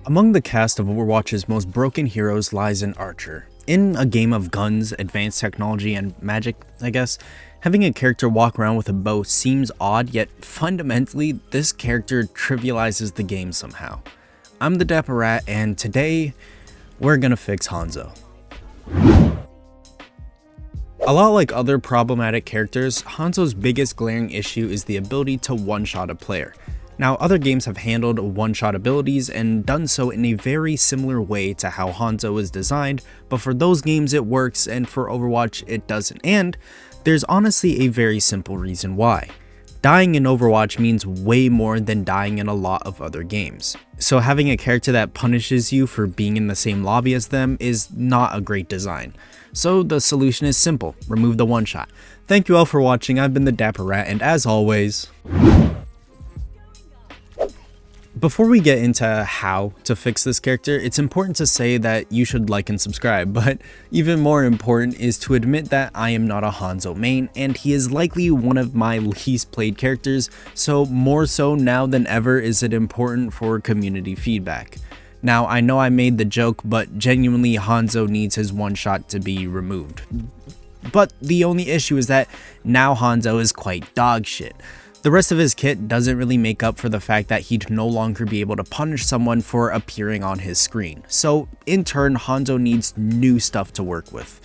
Among the cast of Overwatch's most broken heroes lies an archer. In a game of guns, advanced technology, and magic, I guess, having a character walk around with a bow seems odd, yet fundamentally, this character trivializes the game somehow. I'm the Dapper Rat, and today, we're gonna fix Hanzo. A lot like other problematic characters, Hanzo's biggest glaring issue is the ability to one-shot a player. Now, other games have handled one-shot abilities and done so in a very similar way to how Hanzo is designed, but for those games it works and for Overwatch it doesn't, and there's honestly a very simple reason why. Dying in Overwatch means way more than dying in a lot of other games. So having a character that punishes you for being in the same lobby as them is not a great design. So the solution is simple, remove the one-shot. Thank you all for watching, I've been the Dapper Rat, and as always... Before we get into how to fix this character, it's important to say that you should like and subscribe, but even more important is to admit that I am not a Hanzo main, and he is likely one of my least played characters, so more so now than ever is it important for community feedback. Now, I know I made the joke, but genuinely Hanzo needs his one shot to be removed. But the only issue is that now Hanzo is quite dog shit. The rest of his kit doesn't really make up for the fact that he'd no longer be able to punish someone for appearing on his screen. So in turn, Hanzo needs new stuff to work with.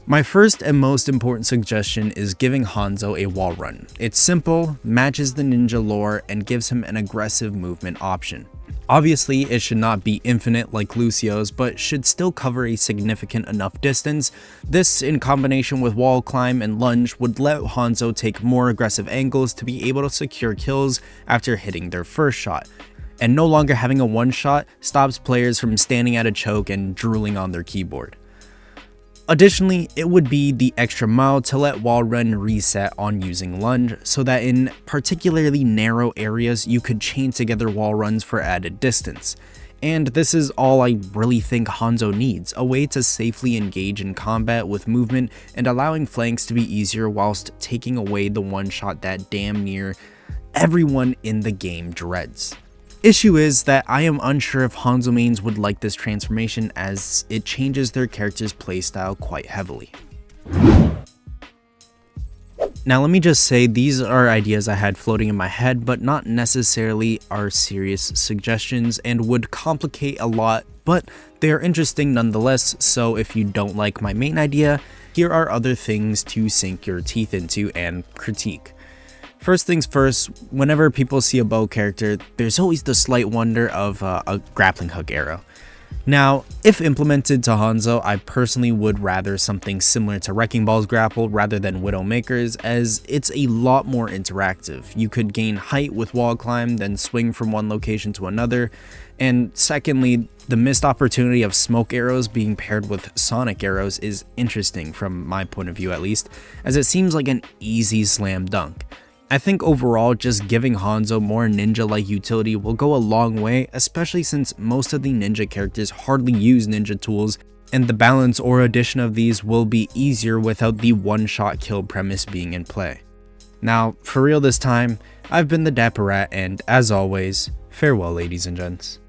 My first and most important suggestion is giving Hanzo a wall run. It's simple, matches the ninja lore, and gives him an aggressive movement option. Obviously, it should not be infinite like Lucio's, but should still cover a significant enough distance. This, in combination with wall climb and lunge, would let Hanzo take more aggressive angles to be able to secure kills after hitting their first shot. And no longer having a one shot stops players from standing at a choke and drooling on their keyboard. Additionally, it would be the extra mile to let wall run reset on using lunge, so that in particularly narrow areas you could chain together wall runs for added distance. And this is all I really think Hanzo needs, a way to safely engage in combat with movement and allowing flanks to be easier whilst taking away the one shot that damn near everyone in the game dreads. Issue is that I am unsure if Hanzo mains would like this transformation, as it changes their character's playstyle quite heavily. Now let me just say, these are ideas I had floating in my head, but not necessarily are serious suggestions and would complicate a lot, but they are interesting nonetheless, so if you don't like my main idea, here are other things to sink your teeth into and critique. First things first, whenever people see a bow character, there's always the slight wonder of a grappling hook arrow. Now, if implemented to Hanzo, I personally would rather something similar to Wrecking Ball's grapple rather than Widowmaker's, as it's a lot more interactive. You could gain height with wall climb, then swing from one location to another, and secondly, the missed opportunity of smoke arrows being paired with sonic arrows is interesting from my point of view at least, as it seems like an easy slam dunk. I think overall, just giving Hanzo more ninja-like utility will go a long way, especially since most of the ninja characters hardly use ninja tools, and the balance or addition of these will be easier without the one-shot kill premise being in play. Now, for real this time, I've been the Dapper Rat, and as always, farewell ladies and gents.